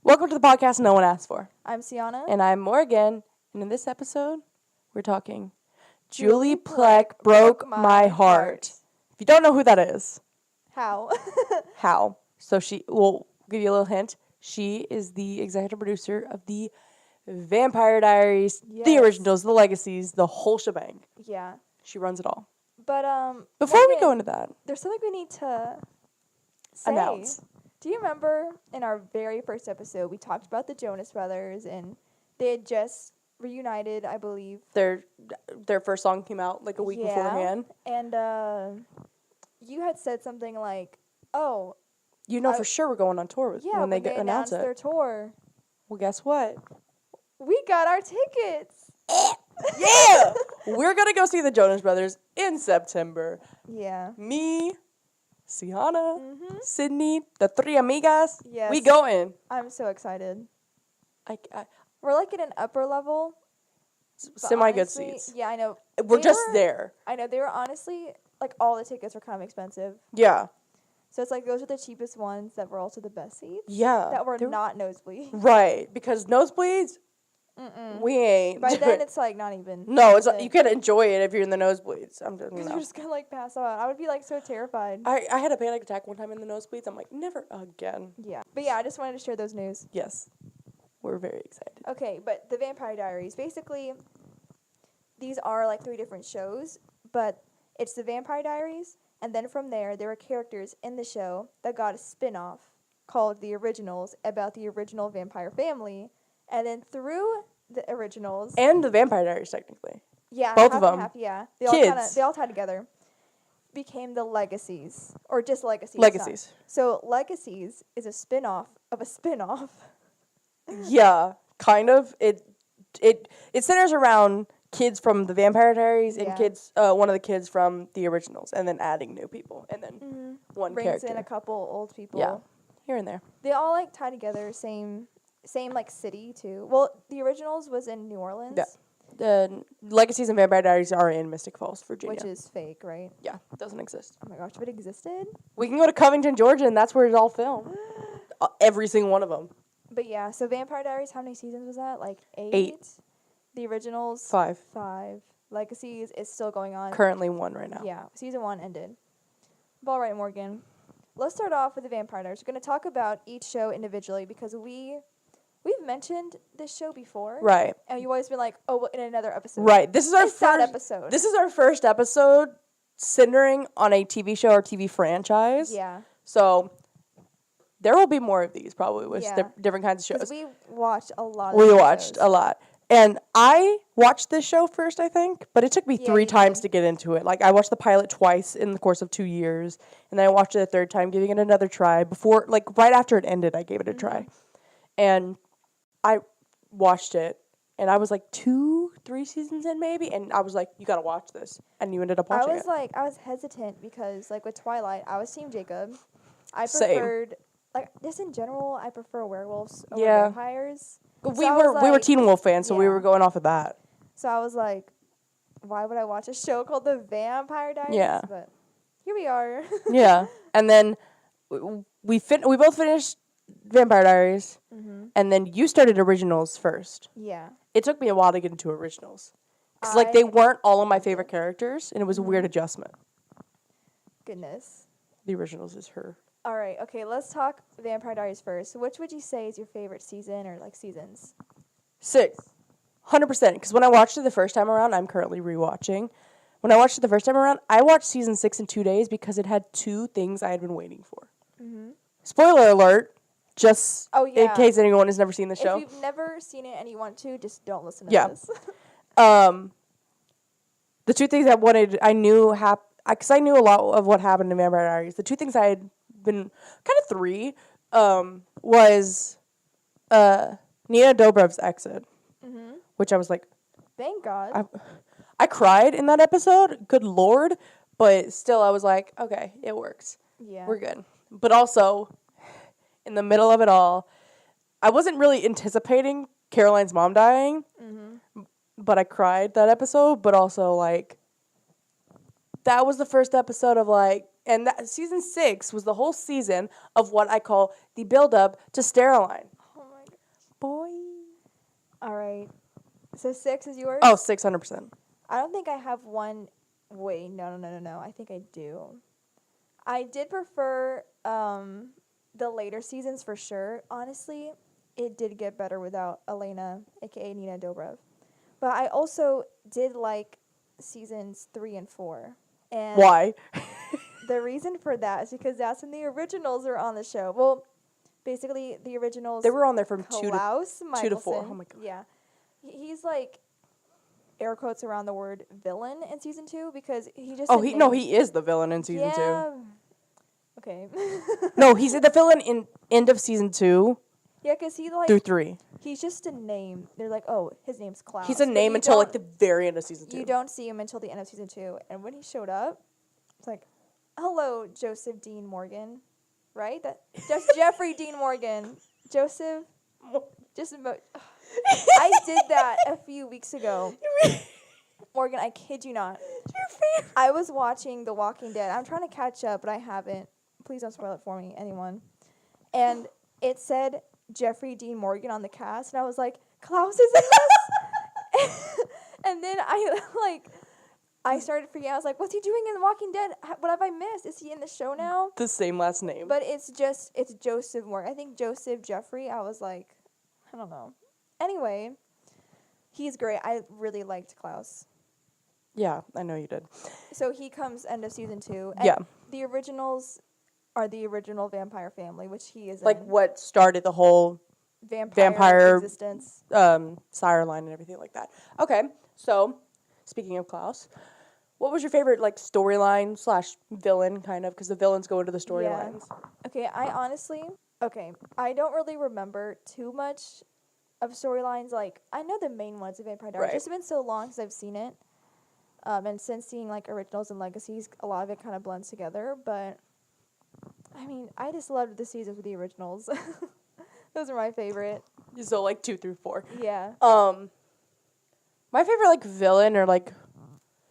Welcome to the podcast no one asked for. I'm Sienna. And I'm Morgan. And in this episode, we're talking Julie Plec broke my heart. If you don't know who that is. How? How? So we'll give you a little hint. She is the executive producer of the Vampire Diaries, the originals, the legacies, the whole shebang. Yeah. She runs it all. But before Morgan, we go into that, there's something we need to say. Announce. Do you remember in our very first episode we talked about the Jonas Brothers and they had just reunited, I believe. Their first song came out like a week beforehand. And you had said something like, "Oh, you know for sure we're going on tour with when they announce it." Their tour. Well, guess what? We got our tickets. Yeah! We're going to go see the Jonas Brothers in September. Yeah. Me, Sienna, Sydney, the three amigas. Yes. We going. I'm so excited. I We're like in an upper level. Semi-good seats. Yeah, I know. We're just there. I know. They were honestly, like, all the tickets were kind of expensive. Yeah. So it's like those are the cheapest ones that were also the best seats. Yeah. That were not nosebleed. Right. Because nosebleeds, we ain't. By then, it's like not even. No, it's you can't enjoy it if you're in the nosebleeds. Because you're just going to like pass out. I would be like so terrified. I had a panic attack one time in the nosebleeds. I'm like, never again. Yeah. But yeah, I just wanted to share those news. Yes. We're very excited. Okay, but the Vampire Diaries, basically, these are like 3 different shows, but it's the Vampire Diaries, and then from there were characters in the show that got a spin-off called The Originals about the original vampire family, and then through the originals... And the Vampire Diaries, technically. Yeah. Both of them. Half, yeah. Kids. They all tied together. Became the Legacies, or just Legacies. Legacies. So Legacies is a spin-off of a spin-off. Yeah, kind of. It centers around kids from the Vampire Diaries and one of the kids from the originals, and then adding new people, and then one brings character. In a couple old people. Yeah, here and there. They all like tie together, same like city too. Well, the originals was in New Orleans. Yeah, the Legacies and Vampire Diaries are in Mystic Falls, Virginia, which is fake, right? Yeah, it doesn't exist. Oh my gosh, if it existed, we can go to Covington, Georgia, and that's where it's all filmed. Every single one of them. But yeah, so Vampire Diaries, how many seasons was that? Like 8? 8. The originals? 5. Legacies is still going on. Currently 1 right now. Yeah, season 1 ended. But all right, Morgan. Let's start off with the Vampire Diaries. We're going to talk about each show individually because we've mentioned this show before. Right. And you've always been like, oh, well, in another episode. Right. This is our first episode. This is our first episode centering on a TV show or TV franchise. Yeah. So there will be more of these probably with different kinds of shows. We watched a lot. We watched a lot. And I watched this show first, I think, but it took me 3 times to get into it. Like, I watched the pilot twice in the course of 2 years, and then I watched it a 3rd time, giving it another try. Before, like, right after it ended, I gave it a try. And I watched it, and I was like 2-3 seasons in maybe, and I was like, you gotta watch this. And you ended up watching it. I was hesitant because, like, with Twilight, I was Team Jacob. I Same. preferred, like, just in general, I prefer werewolves over Yeah. vampires. We were Teen Wolf fans, so we were going off of that. So I was like, why would I watch a show called The Vampire Diaries? Yeah. But here we are. Yeah. And then we both finished Vampire Diaries, and then you started Originals first. Yeah. It took me a while to get into Originals. Because, like, they weren't all of my favorite characters, and it was a weird adjustment. Goodness. The Originals is her. All right, okay, let's talk Vampire Diaries first. Which would you say is your favorite season or, like, seasons? 6. 100%. Because when I watched it the first time around, I'm currently rewatching. When I watched it the first time around, I watched season 6 in 2 days because it had 2 things I had been waiting for. Spoiler alert, just in case anyone has never seen the show. If you've never seen it and you want to, just don't listen to this. The 2 things I knew because I knew a lot of what happened in Vampire Diaries. The 2 things I had been, kind of 3, was Nina Dobrev's exit, which I was like, thank God. I cried in that episode, good Lord, but still I was like, okay, it works. Yeah. We're good. But also, in the middle of it all, I wasn't really anticipating Caroline's mom dying, but I cried that episode, but also, like, that was the first episode of, like, and that season 6 was the whole season of what I call the build-up to Steroline. Oh my All right. So 6 is yours? Oh, 600%. I don't think I have one. Wait, no. I think I do. I did prefer the later seasons for sure. Honestly, it did get better without Elena, aka Nina Dobrev. But I also did like seasons 3 and 4. And Why? the reason for that is because that's when the originals are on the show. Well, basically the originals. They were on there from 2 to Klaus 2 to 4. Michelson. Oh my god. Yeah, he's like air quotes around the word villain in season 2 because he just. He is the villain in season 2. Yeah. Okay. No, he's the villain in end of season 2 Yeah, because he like through 3. he's just a name. They're like, oh, his name's Klaus. He's a But name you until like don't- the very end of season 2. You don't see him until the end of season 2, and when he showed up, it's like, hello, Joseph Dean Morgan, right? That's Jeffrey Dean Morgan. Joseph, I did that a few weeks ago. Morgan, I kid you not. I was watching The Walking Dead. I'm trying to catch up, but I haven't. Please don't spoil it for me, anyone. And it said Jeffrey Dean Morgan on the cast, and I was like, Klaus is in this? And then I started freaking out. I was like, what's he doing in The Walking Dead? What have I missed? Is he in the show now? The same last name. But it's Joseph Morgan. I think Joseph Jeffrey. I was like, I don't know. Anyway, he's great. I really liked Klaus. Yeah, I know you did. So he comes end of season 2. And Yeah. The originals are the original vampire family, which he is Like in. what started the whole Vampire existence. Sire line and everything like that. Okay, so speaking of Klaus, what was your favorite like storyline / villain kind of? Because the villains go into the storylines. Okay, I don't really remember too much of storylines. Like, I know the main ones of Vampire Diaries. Right. It's been so long since I've seen it. And since seeing, like, originals and legacies, a lot of it kind of blends together. But, I mean, I just loved the seasons with the originals. Those are my favorite. So like 2 through 4. Yeah. My favorite like villain or like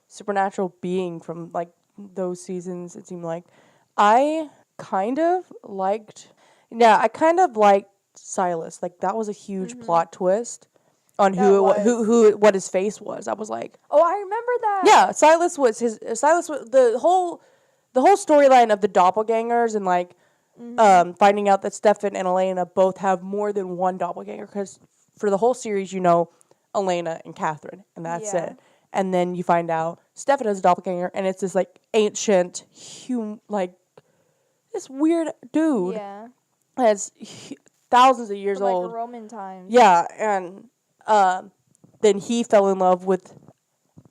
supernatural being from like those seasons, it seemed like I kind of liked Silas. Like that was a huge plot twist on what his face was. I was like, oh, I remember that. yeah, Silas was the whole storyline of the doppelgangers and like finding out that Stefan and Elena both have more than one doppelganger, because for the whole series, Elena and Catherine, and that's it. And then you find out Stefan has a doppelganger, and it's this like ancient, this weird dude that's thousands of years From, like, old. Roman times. Yeah, and then he fell in love with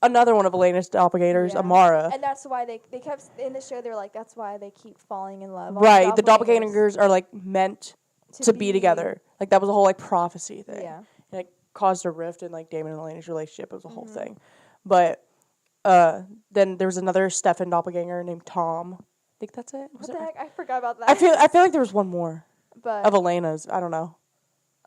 another one of Elena's doppelgangers, Amara. And that's why they kept in the show. They were like, that's why they keep falling in love. All Right, the doppelgangers are like meant to be together. Like that was a whole like prophecy thing. Yeah. And it caused a rift in like Damon and Elena's relationship. It was a whole thing. But then there was another Stefan doppelganger named Tom. I think that's it. What the heck? I forgot about that. I feel like there was one more but of Elena's. I don't know.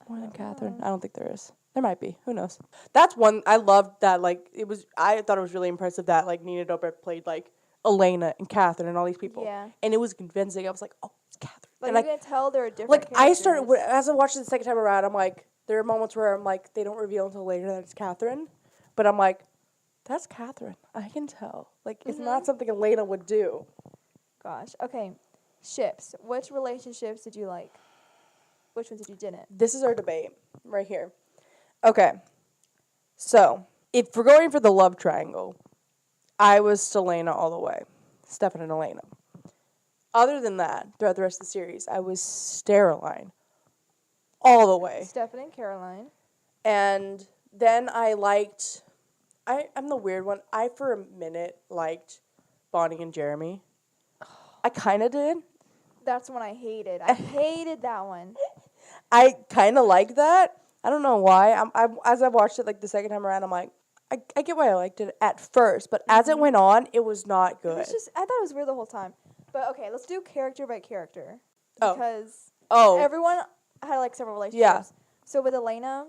More than Catherine. I don't think there is. There might be. Who knows? That's one I loved. That like it was. I thought it was really impressive that like Nina Dobrev played like Elena and Catherine and all these people. Yeah. And it was convincing. I was like, oh, it's Catherine. Like, and you can tell they're different. like characters. I started as I watched it the second time around. I'm like, there are moments where I'm like, they don't reveal until later that it's Catherine, but I'm like, that's Catherine. I can tell. Like it's not something Elena would do. Gosh. Okay. Ships. Which relationships did you like? Which ones did you didn't? This is our debate right here. Okay. So, if we're going for the love triangle, I was Selena all the way. Stefan and Elena. Other than that, throughout the rest of the series, I was Stereline all the way. Stefan and Caroline. And then I liked... I'm the weird one. I, for a minute, liked Bonnie and Jeremy. I kind of did. That's one I hated. I hated that one. I kind of like that. I don't know why. As I watched it like the second time around, I'm like, I get why I liked it at first, but as it went on, it was not good. It's just, I thought it was weird the whole time. But okay, let's do character by character. Oh. Because everyone had like several relationships. Yeah. So with Elena,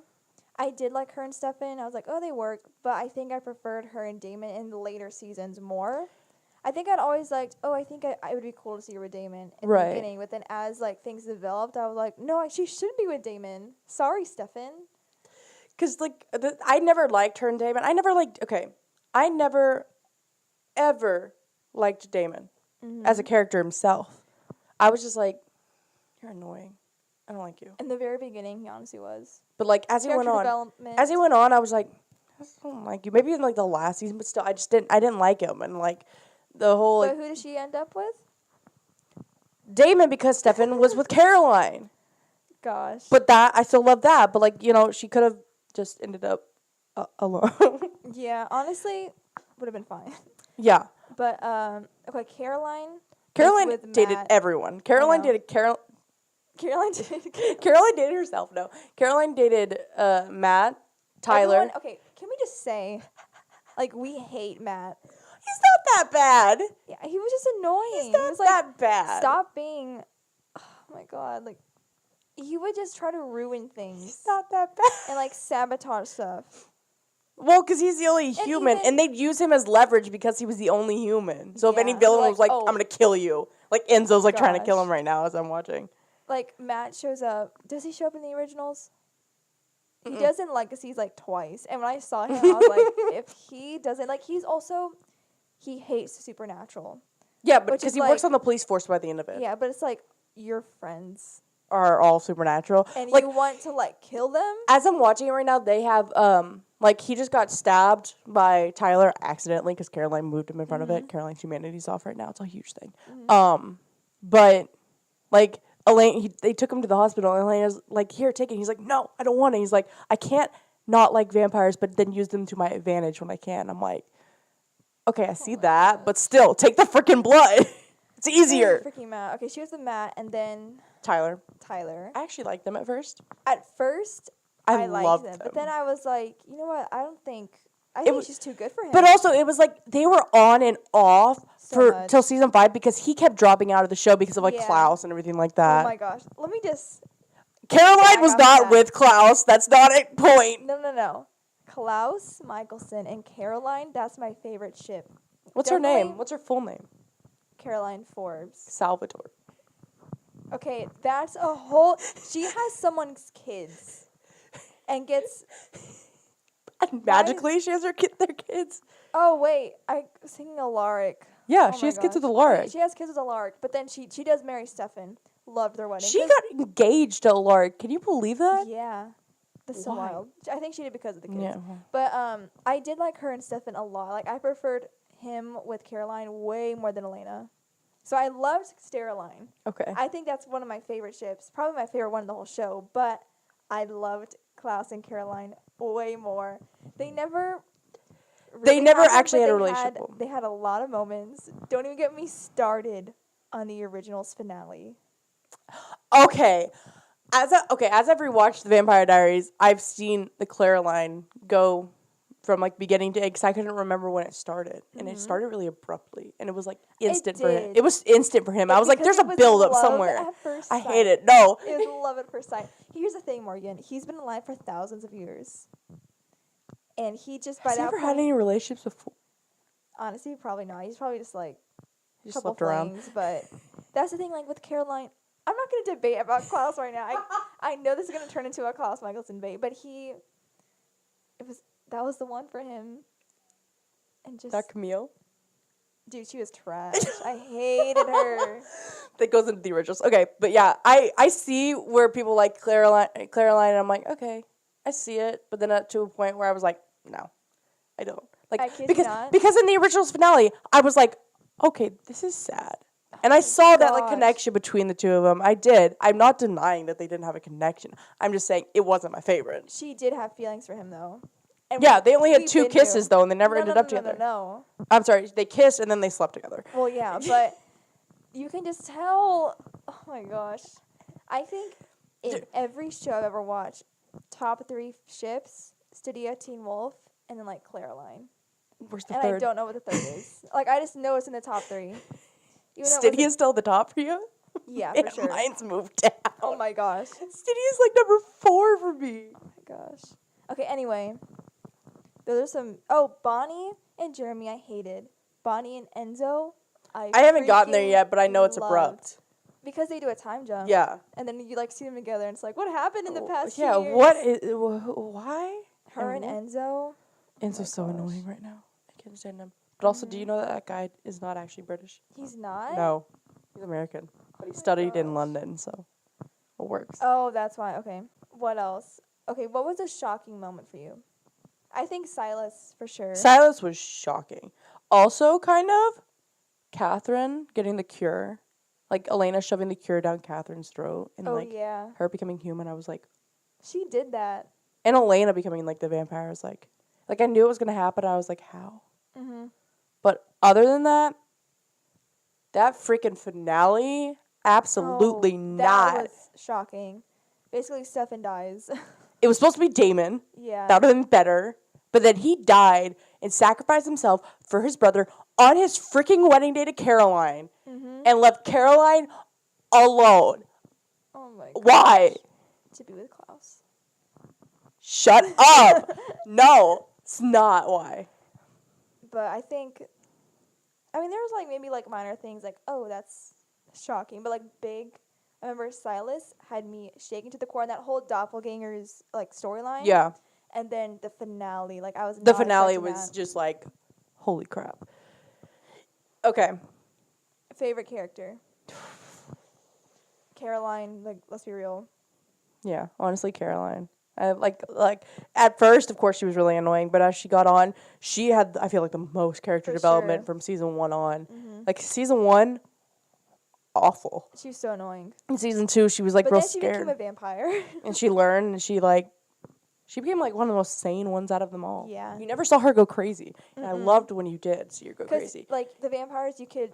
I did like her and Stefan. I was like, oh, they work. But I think I preferred her and Damon in the later seasons more. I think I'd always liked, I think it would be cool to see her with Damon in the beginning. But then as like things developed, I was like, no, she shouldn't be with Damon. Sorry, Stefan. Because, like, I never liked her and Damon. I never, ever liked Damon as a character himself. I was just like, you're annoying. I don't like you. In the very beginning, he honestly was. But, like, as he went on, I was like, I don't like you. Maybe in, like, the last season, but still, I didn't like him. And, like, the whole, like... But who did she end up with? Damon, because Stefan was with Caroline. Gosh. But I still love that. But, like, you know, she could have just ended up alone. Yeah, honestly, would have been fine. Yeah. But, okay, Caroline dated everyone. Caroline dated herself. No. Caroline dated Matt, Tyler. Everyone, okay, can we just say, like, we hate Matt. He's not that bad. Yeah, he was just annoying. He's not that bad. Stop being, oh my God, like, he would just try to ruin things. He's not that bad. And, like, sabotage stuff. Well, because he's the only human, and they'd use him as leverage because he was the only human. So if any villain was like, I'm going to kill you, like Enzo's like trying to kill him right now as I'm watching. Like, Matt shows up. Does he show up in the originals? He does in Legacies, like, twice. And when I saw him, I was like, if he doesn't, like, he hates Supernatural. Yeah, but because he works on the police force by the end of it. Yeah, but it's like, your friends are all supernatural. And like, you want to, like, kill them? As I'm watching it right now, they have, like, he just got stabbed by Tyler accidentally because Caroline moved him in front of it. Caroline's humanity's off right now. It's a huge thing. But, like, Elaine, they took him to the hospital, and Elena's like, here, take it. He's like, no, I don't want it. He's like, I can't not like vampires, but then use them to my advantage when I can. I'm like, okay, I see that, but still, take the freaking blood. It's easier. Freaking Matt. Okay, she was with Matt, and then... Tyler. I actually liked them at first. At first, I liked them. But then I was like, you know what? I think she's too good for him. But also, it was like they were on and off till season 5 because he kept dropping out of the show because of like Klaus and everything like that. Oh my gosh. Let me just... Caroline was not with Klaus. That's not a point. No. Klaus, Michelson, and Caroline, that's my favorite ship. What's her name? What's her full name? Caroline Forbes. Salvatore. Okay, that's a whole... She has someone's kids. And gets... And magically, she has their kids. Oh, wait. I was thinking Alaric. Yeah, she has kids with Alaric. She has kids with Alaric, but then she does marry Stefan. Loved their wedding. She got engaged to Alaric. Can you believe that? Yeah. That's so wild. I think she did because of the kids. Yeah. But I did like her and Stefan a lot. Like, I preferred him with Caroline way more than Elena. So I loved Steroline. Okay. I think that's one of my favorite ships. Probably my favorite one in the whole show. But I loved Klaus and Caroline way more. They never actually had a relationship. They had a lot of moments. Don't even get me started on the originals finale. Okay. As I've rewatched the Vampire Diaries, I've seen the Caroline go from like beginning to end because I couldn't remember when it started, and it started really abruptly, and it was like instant for him. It was instant for him. I was like, "There's a build up somewhere." I hate it. No, it was love at first sight. Here's the thing, Morgan. He's been alive for thousands of years, and he just by Has he that ever point, had any relationships before? Honestly, probably not. He's probably just like he just couple slept around. flings, but that's the thing. Like with Caroline, I'm not going to debate about Klaus right now. I know this is going to turn into a Klaus Michelson debate, but that was the one for him. And just that Camille? Dude, she was trash. I hated her. That goes into the originals. Okay, but yeah, I see where people like Caroline, and I'm like, okay, I see it. But then to a point where I was like, no, I don't. Like because in the originals finale, I was like, okay, this is sad. And I saw that like connection between the two of them. I did. I'm not denying that they didn't have a connection. I'm just saying it wasn't my favorite. She did have feelings for him though. And yeah, they only had 2 kisses though, and they never ended up together. No. I'm sorry, they kissed and then they slept together. Well, yeah, but you can just tell. Oh my gosh, I think in every show I've ever watched, top 3 ships: Stydia, Teen Wolf, and then like Caroline. Where's the third? I don't know what the third is. Like I just know it's in the top 3. Stydia is still the top for you? Yeah, for sure. Mine's moved down. Oh my gosh. Stydia's like number 4 for me. Oh my gosh. Okay, anyway. Those are some... Oh, Bonnie and Jeremy I hated. Bonnie and Enzo I haven't gotten there yet, but I know it's abrupt. Because they do a time jump. Yeah. And then you like see them together and it's like, what happened in the past few years? Yeah, what is... Why? Her and Enzo. Enzo's so annoying right now. I can't stand him. But also, do you know that guy is not actually British? He's not? No. He's American. But he studied in London, so it works. Oh, that's why. Okay. What else? Okay, what was a shocking moment for you? I think Silas, for sure. Silas was shocking. Also, kind of, Catherine getting the cure. Like, Elena shoving the cure down Catherine's throat. And, yeah. her becoming human. I was like... She did that. And Elena becoming, like, the vampire. I was like... Like, I knew it was going to happen. I was like, how? Mm-hmm. But other than that, that freaking finale, absolutely not. That was shocking. Basically, Stefan dies. It was supposed to be Damon. Yeah. That would have been better. But then he died and sacrificed himself for his brother on his freaking wedding day to Caroline. Mm-hmm. And left Caroline alone. Oh my god. Why? To be with Klaus. Shut up. No, it's not why. But I think, I mean, there was like maybe like minor things like, oh, that's shocking. But like big, I remember Silas had me shaking to the core, and that whole doppelganger's like storyline. Yeah. And then the finale, like I was. The not finale expecting was that. just like, holy crap. Okay. Favorite character. Caroline, like let's be real. Yeah, honestly, Caroline. I like at first, of course, she was really annoying, but as she got on, she had, I feel like, the most character For development sure. from season 1 on. Mm-hmm. Like season 1, awful. She was so annoying. In season 2, she was like But real then she scared, became a vampire. and she learned, and she became like one of the most sane ones out of them all. Yeah. You never saw her go crazy, and I Mm-mm. loved when you did see her go Because crazy. like the vampires, you could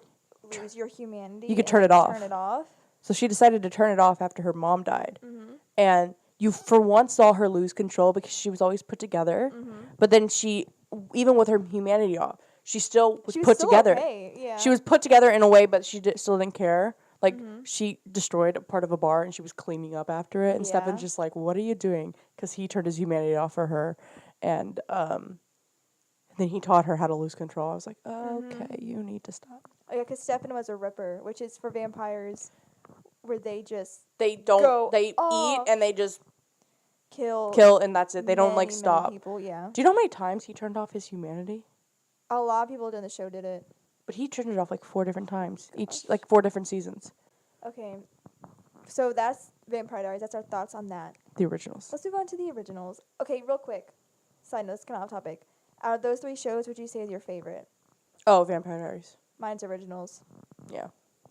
lose your humanity. You could and turn it off. Turn it off. So she decided to turn it off after her mom died, Mm-hmm. and you for once saw her lose control because she was always put together. Mm-hmm. But then she, even with her humanity off, she still was She was put still together. Okay. Yeah. She was put together in a way, but she still didn't care. Like, Mhm. she destroyed a part of a bar, and she was cleaning up after it. And Yeah. Stefan's just like, what are you doing? Because he turned his humanity off for her. And then he taught her how to lose control. I was like, okay, you need to stop. Oh, yeah, because Stefan was a ripper, which is for vampires, where they just They don't, Go they eat, off. and they just kill and that's it. They don't, many stop. people. Yeah. Do you know how many times he turned off his humanity? A lot of people during the show did it. But he turned it off like 4 different times. Each, like 4 different seasons. Okay. So that's Vampire Diaries. That's our thoughts on that. The originals. Let's move on to the originals. Okay, real quick. Side note, it's kind of off topic. Out of those 3 shows, would you say is your favorite? Oh, Vampire Diaries. Mine's originals. Yeah.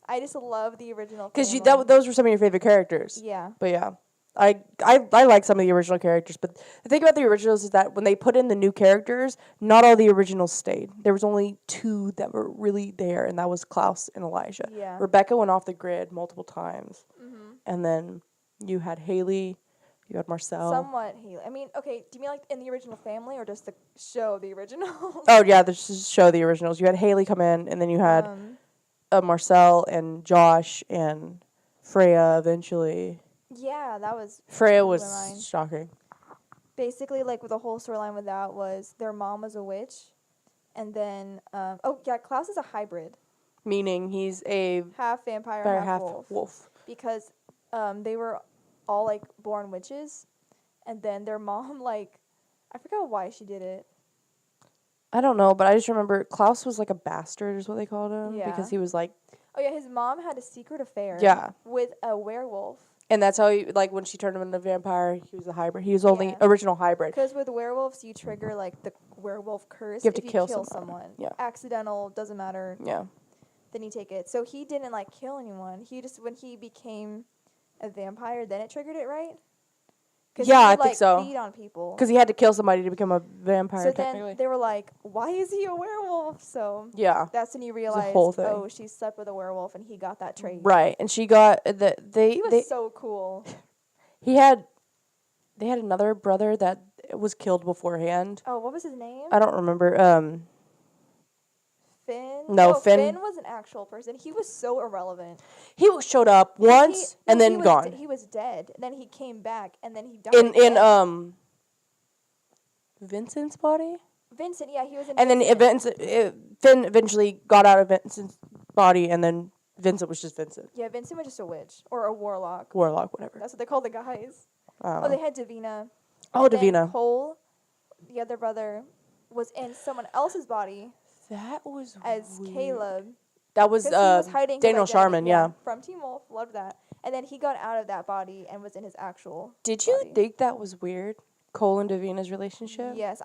I just love the original. Because family. those were some of your favorite characters. Yeah. But yeah, I like some of the original characters. But the thing about the originals is that when they put in the new characters, not all the originals stayed. There was only 2 that were really there, and that was Klaus and Elijah. Yeah. Rebecca went off the grid multiple times. Mm-hmm. And then you had Haley, you had Marcel. Somewhat Haley. I mean, okay, do you mean like in the original family or just the show, the originals? Oh, yeah, this is show the originals. You had Haley come in, and then you had Marcel and Josh and Freya eventually. Yeah, that was... Freya was storyline. shocking. Basically, like, with the whole storyline with that was their mom was a witch, and then... Klaus is a hybrid. Meaning he's a Half vampire, half wolf. Because they were all, like, born witches, and then their mom, like... I forgot why she did it. I don't know, but I just remember Klaus was like a bastard is what they called him. Yeah. Because he was like... Oh, yeah, his mom had a secret affair. Yeah. With a werewolf. And that's how he, like, when she turned him into a vampire, he was a hybrid. He was only Yeah. original hybrid. Because with werewolves, you trigger, like, the werewolf curse. You have to if kill you kill someone. someone. Yeah. Accidental, doesn't matter. Yeah. Then you take it. So he didn't, like, kill anyone. He just, when he became a vampire, then it triggered it, right? Yeah, he I would, think so. Feed on people. Because he had to kill somebody to become a vampire, So technically. then they were like, why is he a werewolf? So Yeah. that's when you realize, whole thing. oh, she slept with a werewolf and he got that trait. Right. And she got... He was so cool. They had another brother that was killed beforehand. Oh, what was his name? I don't remember. Finn? No, Finn- Finn was an actual person. He was so irrelevant. He showed up once and then gone. He was dead. And then he came back and then he died. In again. Vincent's body? Vincent, yeah, he was in And Vincent. then Finn eventually got out of Vincent's body, and then Vincent was just Vincent. Yeah, Vincent was just a witch. Or a Warlock, whatever. That's what they call the guys. I don't Oh, know. they had Davina. Oh, And then Davina. Cole the other brother was in someone else's body That was as weird. Caleb. That was, 'Cause he was hiding his Daniel identity, Sharman, yeah. From Teen Wolf, loved that. And then he got out of that body and was in his actual Did you body. think that was weird? Cole and Davina's relationship? Yes,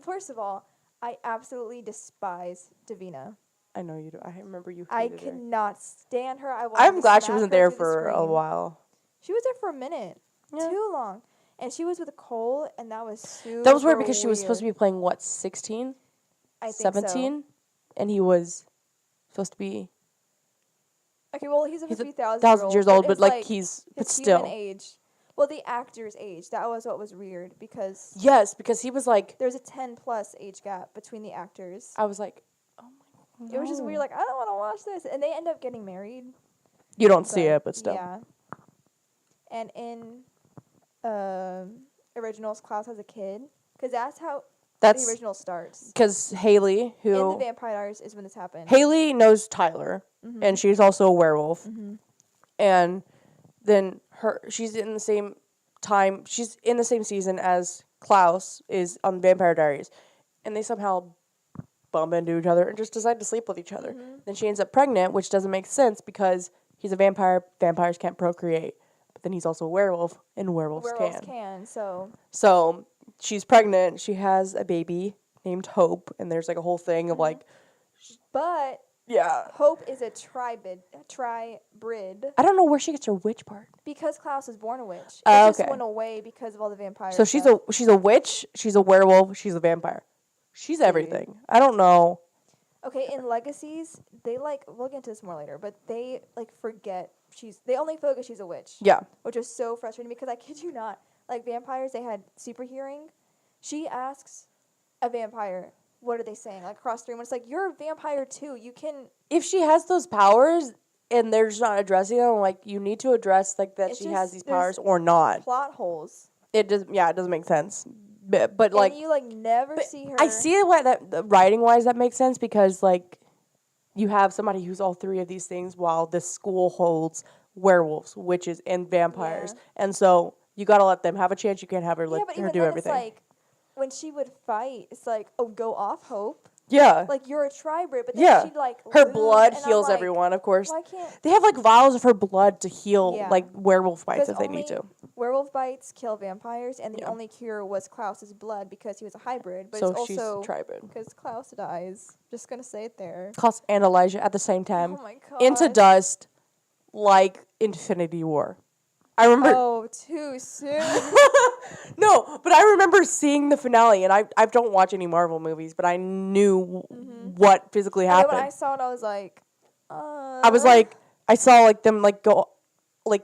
first of all, I absolutely despise Davina. I know you do. I remember you I hated could her. not stand her. I'm glad she wasn't there through the for a screen. while. She was there for a minute. Yeah. Too long. And she was with Cole, and that was super That was weird because she was supposed to weird. be playing, what, 16? I think 17? And he was supposed to be... Okay, well, he's a He's 50,000 years old, but it's like he's... But his still. human age. Well, the actor's age. That was what was weird because Yes, because he was like... there's a 10-plus age gap between the actors. I was like, oh my God. It was just weird, like, I don't want to watch this. And they end up getting married. You don't see it, but still. Yeah. And in originals, Klaus has a kid. Because that's how the original starts. Because Haley, who... In the Vampire Diaries is when this happened. Haley knows Tyler, and she's also a werewolf. Mm-hmm. And then she's in the same season as Klaus is on Vampire Diaries. And they somehow bump into each other and just decide to sleep with each other. Mm-hmm. Then she ends up pregnant, which doesn't make sense because he's a vampire. Vampires can't procreate. But then he's also a werewolf, and werewolves can. So she's pregnant. She has a baby named Hope, and there's like a whole thing of like... But... Yeah. Hope is a tribrid. I don't know where she gets her witch part. Because Klaus was born a witch. It Okay. just went away because of all the vampires. So she's a witch, she's a werewolf, she's a vampire. She's everything. I don't know. Okay, in Legacies, they we'll get into this more later, but they forget they only focus she's a witch. Yeah. Which is so frustrating because I kid you not, vampires, they had super hearing. She asks a vampire, what are they saying? Across the room, it's like, you're a vampire too. You can... If she has those powers and they're just not addressing them, you need to address, that she has these powers or not. Plot holes. It doesn't make sense. But and you, never see her... I see writing-wise, that makes sense because, you have somebody who's all three of these things while this school holds werewolves, witches, and vampires. Yeah. And so you got to let them have a chance. You can't have her, her do everything. It's when she would fight, it's go off, Hope. Yeah. You're a tribrid, but then she'd, her lose, blood heals everyone, of course. Why can't... They have, vials of her blood to heal, werewolf bites if they need to. Werewolf bites kill vampires, and the only cure was Klaus's blood because he was a hybrid. But so it's she's also a tribrid. Because Klaus dies. Just gonna say it there. Klaus and Elijah at the same time. Oh my God. Into dust, like Infinity War. I remember... Oh, too soon. No, but I remember seeing the finale, and I don't watch any Marvel movies, but I knew what physically happened. When I saw it, I was like, I was like, I saw them go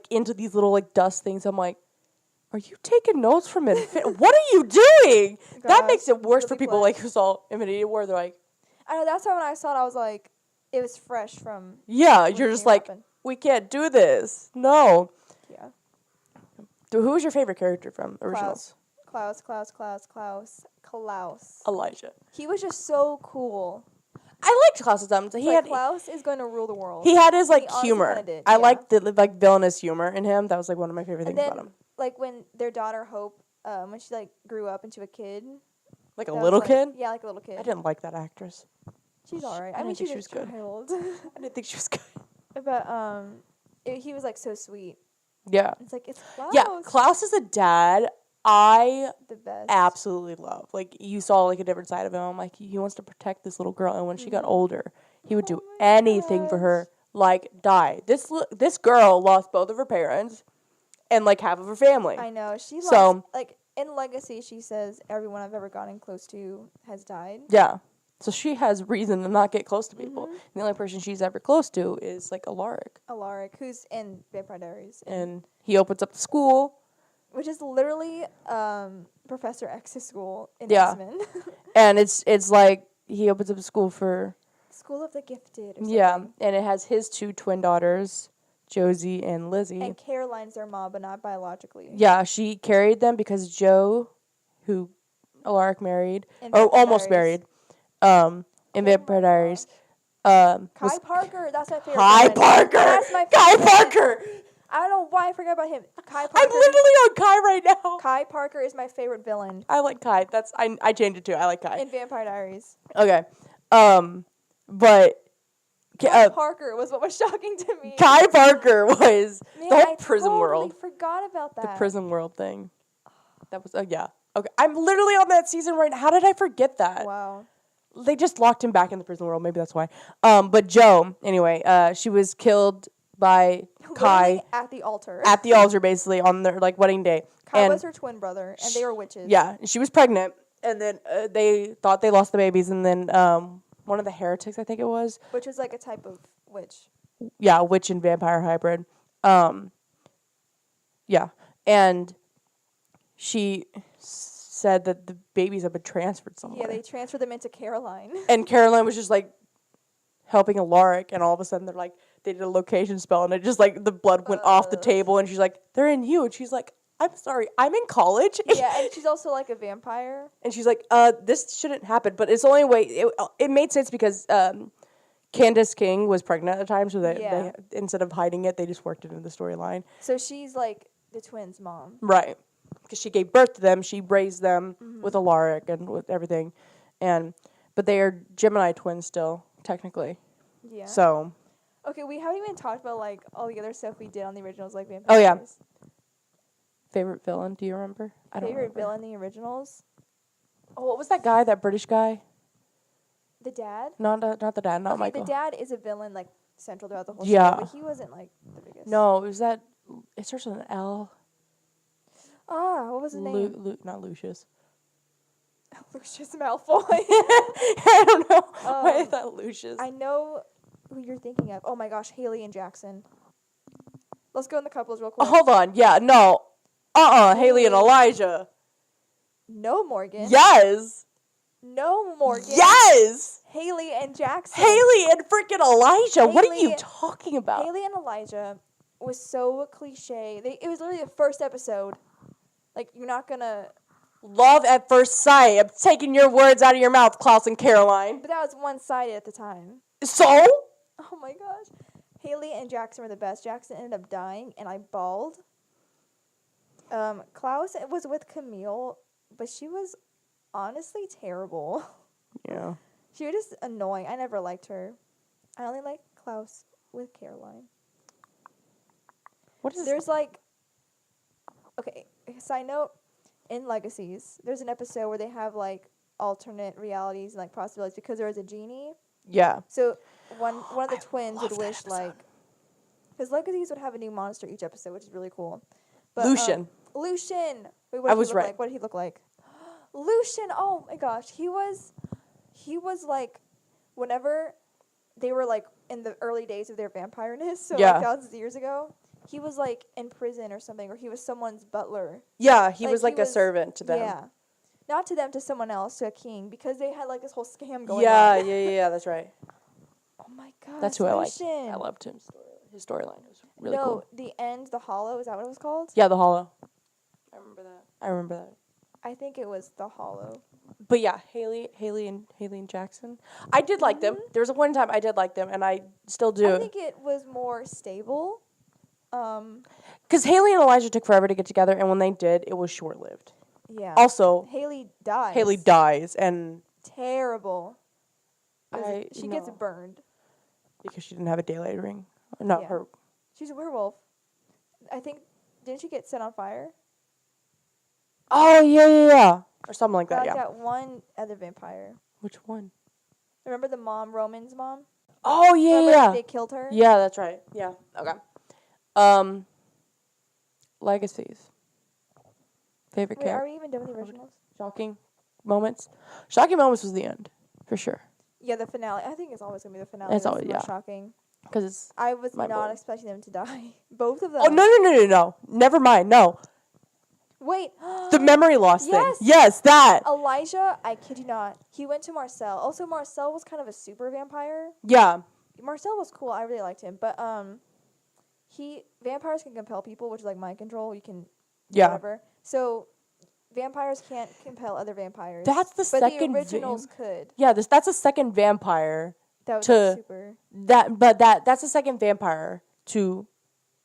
into these little dust things. I'm like, are you taking notes from Infinity? What are you doing? Gosh, that makes it worse for really people who saw Infinity War. They're like, I know, that's why when I saw it, I was like, it was fresh from... Yeah, you're just like, we can't do this. No. Yeah. Who was your favorite character from originals? Klaus. Elijah. He was just so cool. I liked Klaus's Klaus is going to rule the world. He had his humor. Did, I liked the villainous humor in him. That was one of my favorite things about him. When their daughter Hope, when she grew up into a kid. Like a little kid? Yeah, like a little kid. I didn't like that actress. She's alright. I didn't think she was good. I didn't think she was good. But he was so sweet. Yeah. It's it's Klaus. Yeah, Klaus as a dad, I the best. Absolutely love. You saw a different side of him. I'm like, he wants to protect this little girl, and when she got older, he would do anything for her, die. This girl lost both of her parents and half of her family. I know. She lost in Legacy, she says everyone I've ever gotten close to has died. Yeah. So she has reason to not get close to people. And the only person she's ever close to is Alaric. Alaric, who's in Vampire Diaries. And he opens up the school. Which is literally Professor X's school in X-Men. And it's he opens up a school for... School of the Gifted or something. Yeah, and it has his two twin daughters, Josie and Lizzie. And Caroline's their mom, but not biologically. Yeah, she carried them because Joe, who Alaric married, or almost married, in Vampire Diaries, Kai Parker, that's my favorite. Kai Parker! That's my favorite. Kai Parker! I don't know why I forgot about him. Kai Parker. I'm literally on Kai right now. Kai Parker is my favorite villain I like Kai. I changed it too. I like Kai. in Vampire Diaries. Okay. But Kai Parker was what was shocking to me. Kai Parker was Man, the whole I prison totally world. forgot about that. The prison world thing. That was yeah. Okay. I'm literally on that season right now. How did I forget that? Wow. They just locked him back in the prison world. Maybe that's why. But Jo, anyway, she was killed by Kai Literally at the altar. at the altar, basically on their like wedding day. Kai was her twin brother, and they were witches. Yeah, she was pregnant, and then they thought they lost the babies, and then one of the heretics, I think it was. Which is like a type of witch. Yeah, witch and vampire hybrid. Yeah, and she said that the babies have been transferred somewhere. Yeah, they transferred them into Caroline. And Caroline was just like helping Alaric, and all of a sudden they're like, they did a location spell, and it just like the blood went off the table, and she's like, they're in you, and she's like, I'm sorry, I'm in college. Yeah, and she's also like a vampire. And she's like, this shouldn't happen, but it's the only way, it made sense because Candace King was pregnant at the time, so they instead of hiding it, they just worked it into the storyline. So she's like the twins' mom. Right. Because she gave birth to them, she raised them with Alaric and with everything. But they are Gemini twins still, technically. Yeah. So. Okay, we haven't even talked about like all the other stuff we did on the originals, like Vampire Oh, yeah. Diaries. Favorite villain, do you remember? I don't Favorite remember. villain in the originals? Oh, what was that guy, that British guy? The dad? Not the dad, not Michael. The dad is a villain, like, central throughout the whole Yeah. show, but he wasn't, like, the biggest. No, it starts with an L. What was his name? Not Lucius. Lucius Malfoy. I don't know why I thought Lucius. I know who you're thinking of. Oh my gosh, Haley and Jackson. Let's go in the couples real quick. Hold on, yeah, no. Haley and Elijah. No, Morgan. Yes. No, Morgan. Yes. Haley and Jackson. Haley and freaking Elijah. What are you talking about? Haley and Elijah was so cliche. It was literally the first episode. Like, you're not gonna... Love at first sight. I'm taking your words out of your mouth, Klaus and Caroline. But that was one-sided at the time. So? Oh my gosh. Haley and Jackson were the best. Jackson ended up dying, and I bawled. Klaus was with Camille, but she was honestly terrible. Yeah. She was just annoying. I never liked her. I only liked Klaus with Caroline. What is There's like... Okay, side note. In Legacies, there's an episode where they have, like, alternate realities and, like, possibilities because there was a genie. Yeah. So one of the twins would wish, like... Because Legacies would have a new monster each episode, which is really cool. But, Lucian. Lucian! Wait, I was right. Like? What did he look like? Lucian! Oh, my gosh. He was, like... Whenever they were, like, in the early days of their vampireness, so, like, thousands of years ago... He was, like, in prison or something, or he was someone's butler. Yeah, he was like a servant to them. Yeah. Not to them, to someone else, to a king, because they had, like, this whole scam going on. Yeah, that's right. Oh, my God. That's who I liked. I loved him. His storyline was really cool. No, the end, the Hollow, is that what it was called? Yeah, the Hollow. I remember that. I think it was the Hollow. But yeah, Haley and Jackson. I did like them. There was one time I did like them, and I still do. I think it was more stable. Because Haley and Elijah took forever to get together, and when they did, it was short-lived. Yeah. Also, Haley dies. Haley dies, and... Terrible. She gets no. burned. Because she didn't have a daylight ring. No, Yeah. her... She's a werewolf. I think... Didn't she get set on fire? Oh, yeah. Or something like that, Like that one other vampire. Which one? Remember the mom, Roman's mom? Oh, yeah. They killed her? Yeah, that's right. Yeah, okay. Legacies. Favorite Wait, character. are we even done with the originals? Shocking moments. Shocking moments was the end, for sure. Yeah, the finale. I think it's always going to be the finale. It's That's always, the most shocking. Because I was my not boy. expecting them to die. Both of them. Oh, no. Never mind, no. Wait. The memory loss Yes. thing. Yes, that. Elijah, I kid you not, he went to Marcel. Also, Marcel was kind of a super vampire. Yeah. Marcel was cool. I really liked him. But, vampires can compel people, which is like mind control. You can, whatever. So, vampires can't compel other vampires. That's the but second... the originals could. Yeah, that's a second vampire. That was to super... That's the second vampire to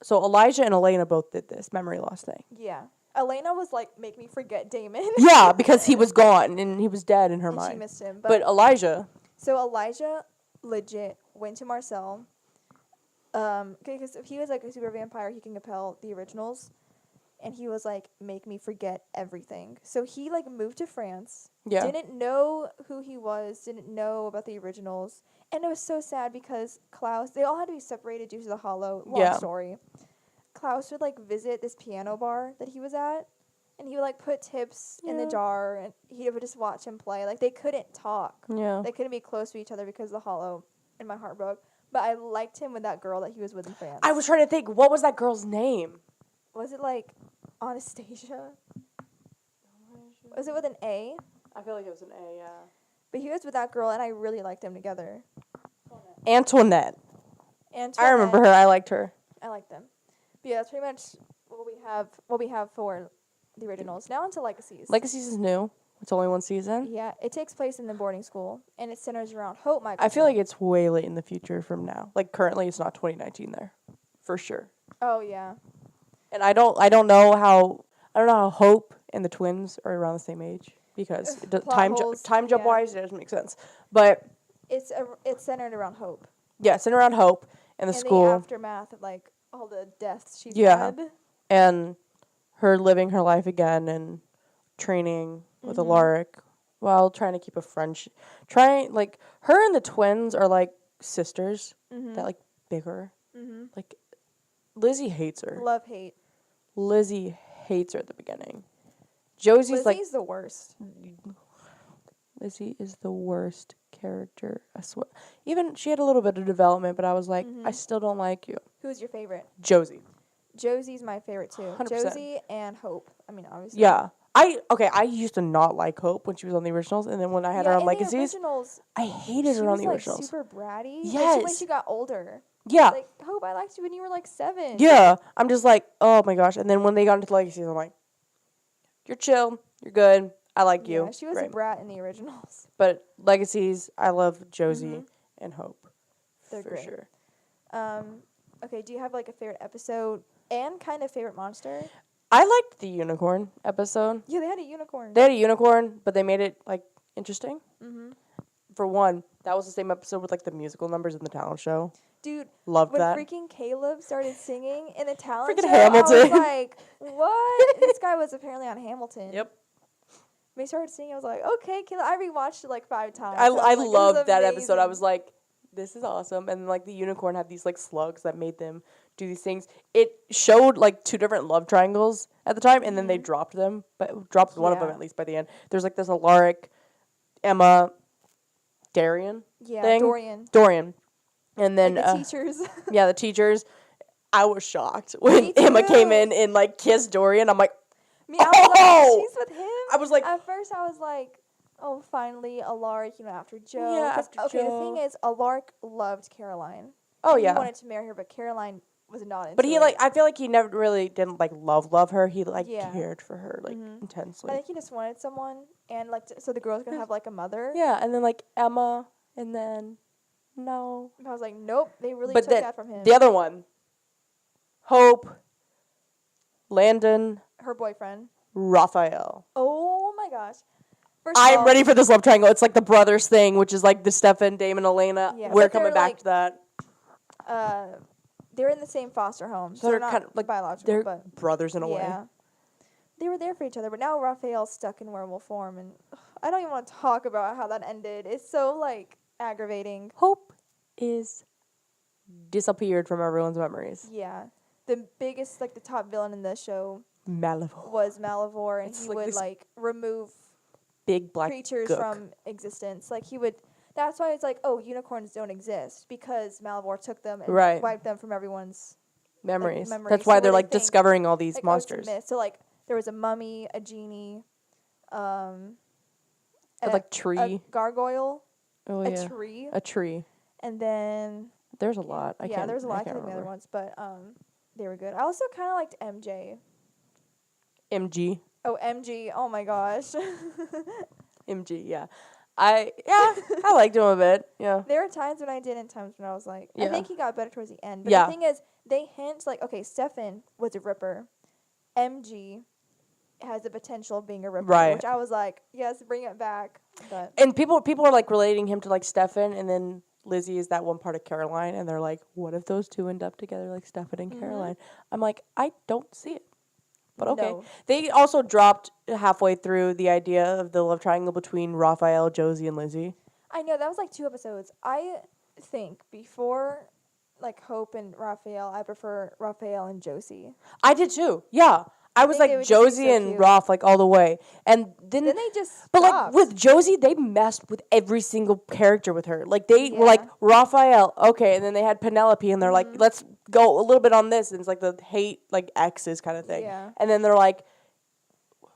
So Elijah and Elena both did this memory loss thing. Yeah. Elena was like, make me forget Damon. Yeah, because he was gone and he was dead in her and mind. she missed him. But Elijah. So Elijah legit went to Marcel. Because if he was like a super vampire, he can compel the originals. And he was like, make me forget everything. So he like moved to France. Yeah. Didn't know who he was. Didn't know about the originals. And it was so sad because Klaus, they all had to be separated due to the hollow. Long story. Klaus would like visit this piano bar that he was at. And he would like put tips in the jar. And he would just watch him play. Like they couldn't talk. Yeah. They couldn't be close to each other because of the hollow. And my heart broke. But I liked him with that girl that he was with in France. I was trying to think, what was that girl's name? Was it like Anastasia? Was it with an A? I feel like it was an A, yeah. But he was with that girl, and I really liked them together. Antoinette. I remember her. I liked her. I liked them. But yeah, that's pretty much what we have for the originals. Now into Legacies. Legacies is new. It's only one season. Yeah, it takes place in the boarding school, and it centers around Hope. I feel like it's way late in the future from now. Like currently, it's not 2019 there, for sure. Oh yeah. And I don't know how Hope and the twins are around the same age because time jump wise it doesn't make sense. But it's centered around Hope. Yeah, centered around Hope and the school. The aftermath of like all the deaths she's had. And her living her life again and training with Alaric while trying to keep a friendship. Like her and the twins are like sisters that like bigger. Like Lizzie hates her. Love hate. Lizzie hates her at the beginning. Lizzie's the worst. Lizzie is the worst character. I swear. Even she had a little bit of development, but I was like, I still don't like you. Who's your favorite? Josie. Josie's my favorite too. 100%. Josie and Hope. I mean, obviously. Yeah. I used to not like Hope when she was on the originals, and then when I had her on Legacies, I hated her on the originals. She was like super bratty. Yes. When she got older. Yeah. Like, Hope, I liked you when you were like 7. Yeah. I'm just like, oh my gosh. And then when they got into the Legacies, I'm like, you're chill. You're good. I like you. Yeah, she was a brat in the originals. But Legacies, I love Josie and Hope. They're for great. sure. Okay, do you have like a favorite episode and kind of favorite monster? I liked the unicorn episode. Yeah, they had a unicorn. They had a unicorn, but they made it like interesting. For one, that was the same episode with like the musical numbers in the talent show. Dude, loved when that. Freaking Caleb started singing in the talent freaking show, Hamilton. I was like, what? This guy was apparently on Hamilton. Yep. When he started singing, I was like, okay, Caleb. I rewatched it like 5 times. I like, loved that episode. I was like, this is awesome. And like the unicorn had these like slugs that made them do these things. It showed like 2 different love triangles at the time, and then they dropped them, but dropped one of them at least by the end. There's like this Alaric, Emma, Darian thing. Dorian. And then like the teachers. Yeah, the teachers. I was shocked when Emma came in and like kissed Dorian. I'm like, I was like, she's with him? I was like, at first I was like, oh, finally, Alaric, after Joe. Yeah, after Joe. The thing is, Alaric loved Caroline. Oh, yeah. He wanted to marry her, but Caroline was not into it. But he, I feel like he never really didn't, love her. He, cared for her, intensely. I think he just wanted someone, and, so the girl's gonna have, a mother. Yeah, and then, Emma, and then, no. And I was like, nope, they really took that from him. The other one, Hope, Landon. Her boyfriend. Raphael. Oh, my gosh. I'm ready for this love triangle. It's like the brothers thing, which is the Stefan, Damon, Elena. Yeah, we're coming back to that. They're in the same foster home, so they're not kind of biological. They're but brothers in a way. Yeah, they were there for each other, but now Raphael's stuck in werewolf form, and I don't even want to talk about how that ended. It's so aggravating. Hope is disappeared from everyone's memories. Yeah, the biggest the top villain in the show, Malivore, was Malivore, and he would remove big black creatures from existence. He would. That's why it's unicorns don't exist, because Malivore took them and wiped them from everyone's memories. That's why they're discovering all these monsters. So there was a mummy, a genie, a tree, a gargoyle, a tree, and then there's a lot. There's a lot. I can't remember the other ones, but they were good. I also kind of liked MJ. MG. Oh, MG! Oh my gosh. MG, yeah. I liked him a bit. Yeah. There were times when I did and times when I was like, I Yeah. think he got better towards the end. But Yeah. the thing is, they hint like, okay, Stefan was a ripper. MG has the potential of being a ripper, Right. which I was like, yes, bring it back. But And people are like relating him to like Stefan, and then Lizzie is that one part of Caroline, and they're like, what if those two end up together like Stefan and Caroline? I'm like, I don't see it. But okay. No. They also dropped halfway through the idea of the love triangle between Raphael, Josie, and Lizzie. I know, that was like 2 episodes. I think before, like, Hope and Raphael, I prefer Raphael and Josie. I did too. Yeah. I was think they like would just be Josie so and cute. Raph like all the way. And then Then they just but like stopped. with Josie, they messed with every single character with her. Like they were like Yeah. Raphael, okay, and then they had Penelope, and they're like, let's go a little bit on this, and it's like the hate like exes kind of thing. Yeah. And then they're like,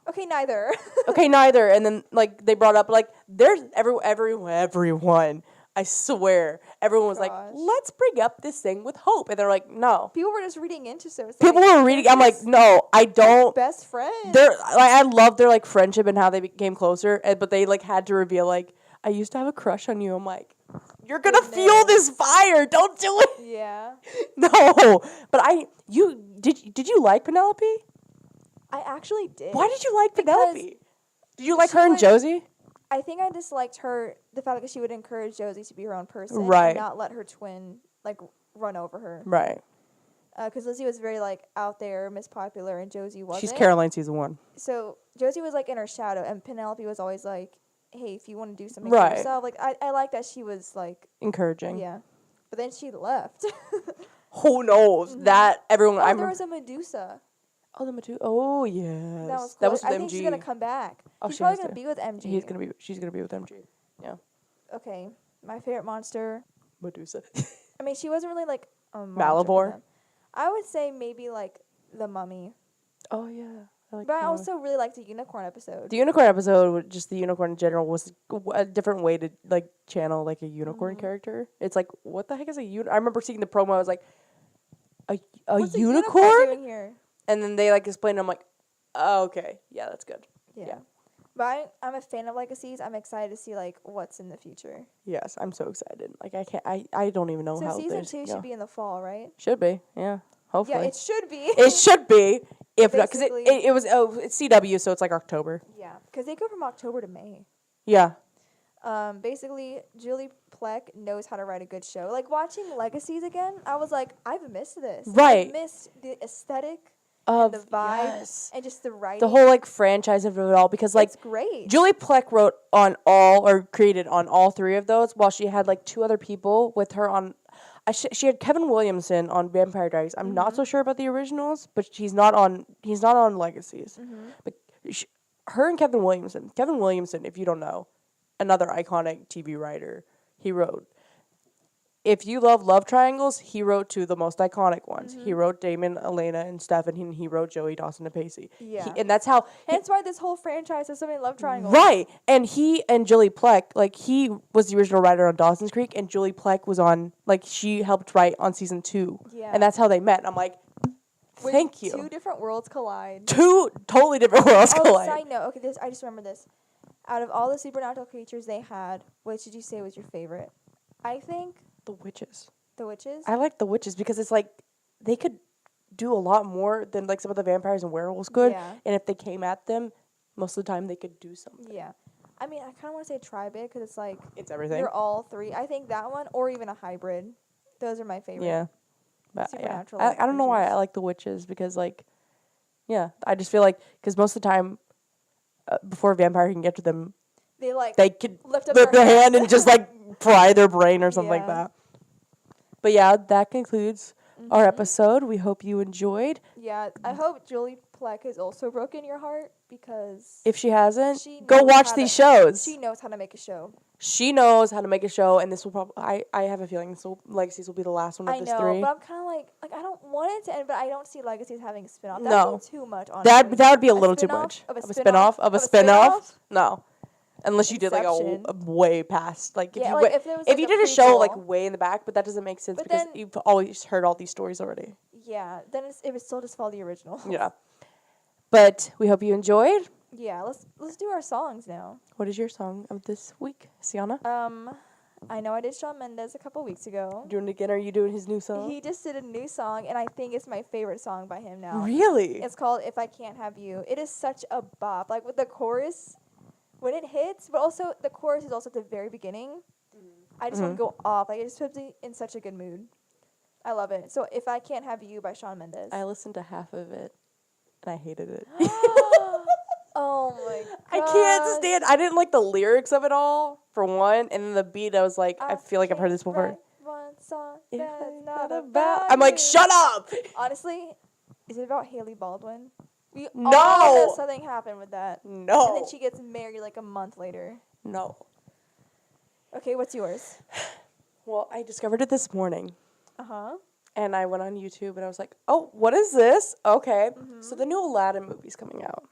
Okay, neither. okay, neither. And then like they brought up like there's everyone. I swear, everyone was like, Gosh. let's bring up this thing with Hope, and they're like, no. People were just reading into it. People were reading. I'm like, no, I don't. Best friend. They're like, I love their like friendship and how they became closer, but they like had to reveal like I used to have a crush on you. I'm like, you're gonna feel this fire. Don't do it. Yeah. No, but did you like Penelope? I actually did. Why did you like Because Penelope? Did you like she her and would- Josie? I think I disliked her, the fact that she would encourage Josie to be her own person. Right. And not let her twin, like, run over her. Right. Because Lizzie was very, like, out there, Miss Popular, and Josie wasn't. She's Caroline season 1. So Josie was, like, in her shadow, and Penelope was always like, hey, if you want to do something Right. for yourself. Like, I like that she was, like, Encouraging. yeah. But then she left. Who knows that everyone? Oh, I'm. there was a Medusa. Oh, the Matu. Oh yes. That was cool. That was with I MG. think she's going to come back. Oh, She's she probably has going to. to be with MG. She's gonna be with MG. Yeah. Okay, my favorite monster. Medusa. I mean, she wasn't really like a monster Malivore? for them. I would say maybe like the Mummy, Oh yeah. I like but I that. also really liked the unicorn episode. The unicorn episode, just the unicorn in general, was a different way to like channel like a unicorn character. It's like, what the heck is a unicorn? I remember seeing the promo. I was like, a What's unicorn? doing here? And then they like explained. I'm like, oh, okay, yeah, that's good. Yeah. Yeah. But I'm a fan of legacies. I'm excited to see like what's in the future. Yes, I'm so excited. Like I can't. I don't even know So how season there's- 2 yeah. should be in the fall, right? Should be. Yeah. Hopefully. Yeah, it should be. It should be. If not, because Basically- it was it's CW, so it's like October. Yeah, because they go from October to May. Yeah. Basically, Julie Plec knows how to write a good show. Like watching Legacies again, I was like, I've missed this. Right. I missed the aesthetic Of and the vibe yes. and just the writing. The whole like franchise of it all, because like it's great. Julie Plec wrote on all or created on all 3 of those, while she had like 2 other people with her on. She had Kevin Williamson on Vampire Diaries. I'm not so sure about the originals, but he's not on Legacies. But her and Kevin Williamson, if you don't know, another iconic TV writer. He wrote. If you love triangles, he wrote 2 of the most iconic ones. He wrote Damon, Elena, and Stefan. He wrote Joey, Dawson, and Pacey. Yeah. And that's how. Hence why this whole franchise has so many love triangles. Right. And he and Julie Plec, like, he was the original writer on Dawson's Creek, and Julie Plec was on, like, she helped write on season 2. Yeah. And that's how they met. And I'm like, When thank you. 2 different worlds collide. 2 totally different worlds Oh, collide. side note. Okay, I just remember this. Out of all the supernatural creatures they had, which did you say was your favorite? I think The witches. the witches. I like the witches because it's like they could do a lot more than like some of the vampires and werewolves could. Yeah. And if they came at them, most of the time they could do something. Yeah. I mean, I kind of want to say Tribe because it's like It's everything. they're all 3. I think that one or even a hybrid. Those are my favorite. Yeah. But yeah. Supernatural I don't know why I creatures. like the witches because like, yeah, I just feel like because most of the time before a vampire can get to them, They like they could lift up lift their their hand and just like fry their brain or something like Yeah. that. But yeah, that concludes our episode. We hope you enjoyed. Yeah, I hope Julie Plec has also broken your heart because If she hasn't, She go knows watch how these to- shows. she knows how to make a show. She knows how to make a show, and this will probably. I have a feeling Legacies will be the last one of I this know, 3. but I'm kind of like I don't want it to end, but I don't see Legacies having a spin-off. No. That'd be too much, honestly. That would be a little too spin-off much. of a spin-off of a spin-off? No. Unless you did like Inception. a way past, like if Yeah, you like, if there was, like, you a did a show like prequel. way in the back, but that doesn't make sense But because then- you've always heard all these stories already. Yeah, then it would still just follow the original. Yeah. But we hope you enjoyed. Yeah, let's do our songs now. What is your song of this week, Sienna? I know I did Shawn Mendes a couple weeks ago. Doing it again? Are you doing his new song? He just did a new song, and I think it's my favorite song by him now. Really? It's called "If I Can't Have You." It is such a bop. Like with the chorus, when it hits, but also the chorus is also at the very beginning. I just want to go off. Like it just puts me in such a good mood. I love it. So "If I Can't Have You" by Shawn Mendes. I listened to half of it, and I hated it. Oh my god. I can't stand. I didn't like the lyrics of it all, for one, and then the beat. I was like, I feel like I've heard this before. Write one song If that's it's not not about I'm like, you. shut up. Honestly, is it about Haley Baldwin? We No. all know something happened with that. No. And then she gets married like a month later. No. Okay, what's yours? Well, I discovered it this morning, Uh-huh. and I went on YouTube, and I was like, oh, what is this? Okay. So the new Aladdin movie's coming out.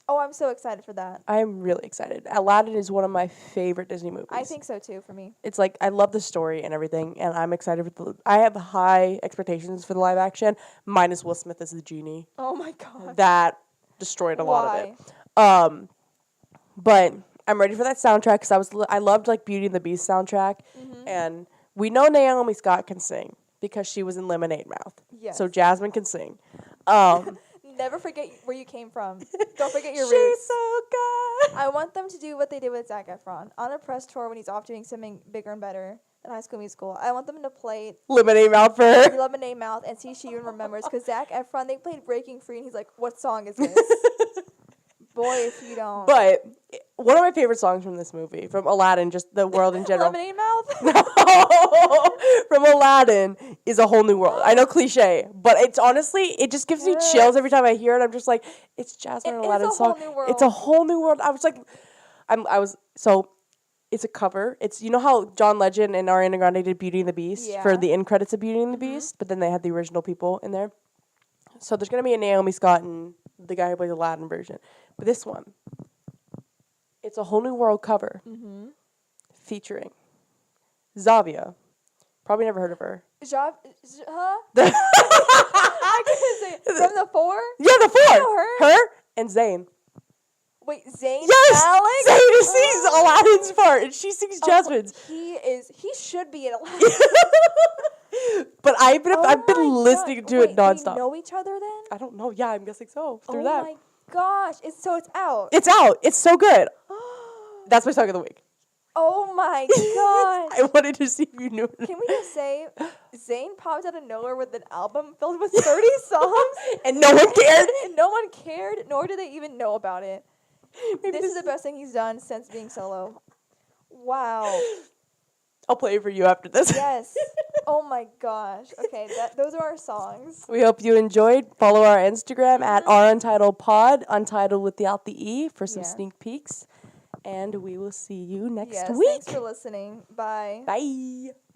Oh, I'm so excited for that. I'm really excited. Aladdin is one of my favorite Disney movies. I think so too for me. It's like, I love the story and everything, and I'm excited for I have high expectations for the live action, minus Will Smith as the genie. Oh my god. That destroyed a lot of it. But I'm ready for that soundtrack because I loved like Beauty and the Beast soundtrack, and we know Naomi Scott can sing because she was in Lemonade Mouth. Yes. So Jasmine can sing. Never forget where you came from. Don't forget your She's roots. so good. I want them to do what they did with Zac Efron on a press tour when he's off doing something bigger and better than High School Musical. I want them to play Lemonade Mouth for her. Lemonade Mouth and see if she even remembers. Because Zac Efron, they played Breaking Free, and he's like, "What song is this?" Boy, if you don't. But one of my favorite songs from this movie, from Aladdin, just the world in general. Lemonade Mouth. From Aladdin is A Whole New World. I know cliche, but it's honestly, it just gives me chills every time I hear it. I'm just like, it's Jasmine and Aladdin's song. It's a whole new world. I was like, it's a cover. It's, you know how John Legend and Ariana Grande did Beauty and the Beast for the end credits of Beauty and the Beast, but then they had the original people in there. So there's going to be a Naomi Scott and the guy who plays the Aladdin version. But this one, it's A Whole New World cover featuring Zavia. Probably never heard of her. Huh? I couldn't say it. From the Four? Yeah, the Four. I know her. Her and Zayn. Wait, Zayn Yes, Malik? Zayn sings Aladdin's part, and she sings Jasmine's. He should be in Aladdin. But I've been listening to it nonstop. Do we know each other then? I don't know. Yeah, I'm guessing so. Through that. Oh my gosh. It's out. It's out. It's so good. That's my song of the week. Oh my gosh. I wanted to see if you knew it. Can we just say, Zayn popped out of nowhere with an album filled with 30 songs? And no one cared? And no one cared, nor did they even know about it. Maybe This is the best thing he's done since being solo. Wow. I'll play it for you after this. Yes. Oh my gosh. Okay, those are our songs. We hope you enjoyed. Follow our Instagram at @OurUntitledPod, Untitled without the E, for some sneak peeks. And we will see you next week. Thanks for listening. Bye. Bye.